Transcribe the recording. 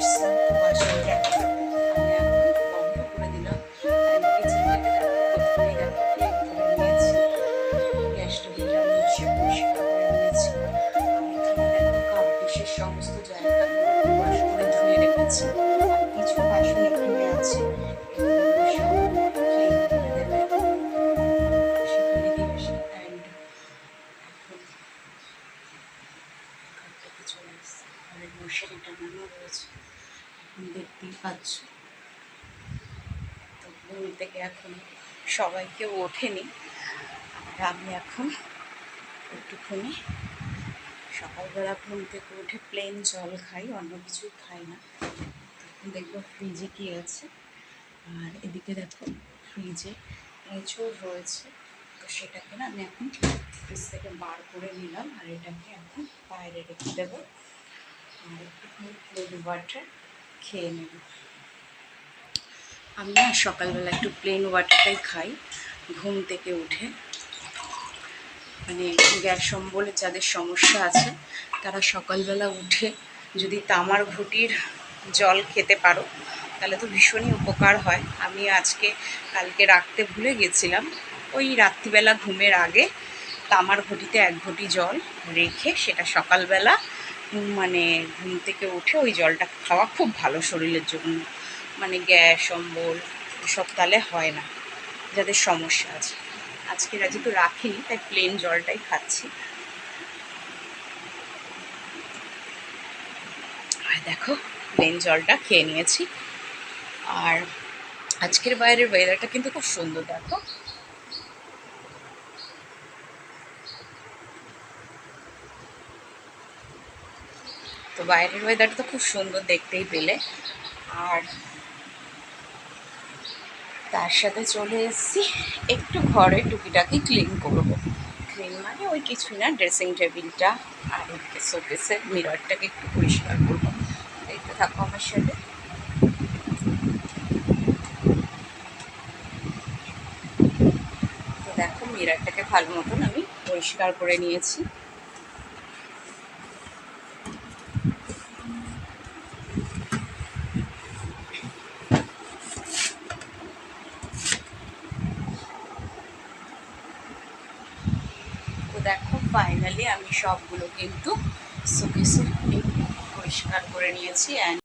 আসছে বাসনটাকে আমি এখন বন্ধ করে দিলাম। কিচেনটাকে প্রথমেই দেখো ক্লিন করে নিয়েছি, গ্যাস টেবিলটা মুছে পরিষ্কার করে নিয়েছি। আর এখানে দেখো কাপ ডিশের সমস্ত জায়গাগুলো ওয়াশ করে ধুয়ে রেখেছি। আর কিছু বাসন এখানে আছে, এগুলো সব ক্লিন করে দেবে সেখানে দিয়ে আসি। অ্যান্ড এখন ঘরটাতে চলে এসেছি, ঘরের মশারি টানানো রয়েছে, এখন দেখতেই পাচ্ছ। তো ঘুম থেকে এখন সবাইকে ওঠেনি, আর আমি এখন একটুখানি সকালবেলা ঘুম থেকে উঠে প্লেন জল খাই, অন্য কিছুই খাই না। তখন দেখবো ফ্রিজে কী আছে, আর এদিকে দেখো ফ্রিজে এঁচড় রয়েছে। তো সেটাকে না আমি এখন ফ্রিজ থেকে বার করে নিলাম, আর এটাকে এখন বাইরে রেখে দেবো। আর একটুখানি প্লেন ওয়াটার খেয়ে নেব। আমি না সকালবেলা একটু প্লেন ওয়াটারটাই খাই ঘুম থেকে উঠে। মানে গ্যাস অম্বলের যাদের সমস্যা আছে তারা সকালবেলা উঠে যদি তামার ঘটির জল খেতে পারো তাহলে তো ভীষণই উপকার হয়। আমি কালকে রাখতে ভুলে গেছিলাম, ওই রাত্রিবেলা ঘুমের আগে তামার ঘটিতে 1 ঘটি জল রেখে সেটা সকালবেলা মানে ঘুম থেকে উঠে ওই জলটা খাওয়া খুব ভালো শরীরের জন্য। মানে গ্যাস অম্বল এসব তাহলে হয় না যাদের সমস্যা আছে। আজকে যেহেতু রাখিনি তাই প্লেন জলটাই খাচ্ছি। আর দেখো প্লেন জলটা খেয়ে নিয়েছি। আর আজকের বাইরের ওয়েদারটা কিন্তু খুব সুন্দর, দেখো তো বাইরের ওয়েদারটা তো খুব সুন্দর দেখতেই পেলে। আর তার সাথে চলে এসেছি একটু ঘরে টুকিটাকি ক্লিন করব। ক্লিন মানে ওই কিছুই না, ড্রেসিং টেবিলটা আর শোকেসের মিররটাকে একটু পরিষ্কার করবো। দেখতে থাকো আমার সাথে। তো দেখো মিররটাকে ভালো মতন আমি পরিষ্কার করে নিয়েছি। তো দেখো ফাইনালি আমি সবগুলো কিন্তু শোকেসে পরিষ্কার করে নিয়েছি।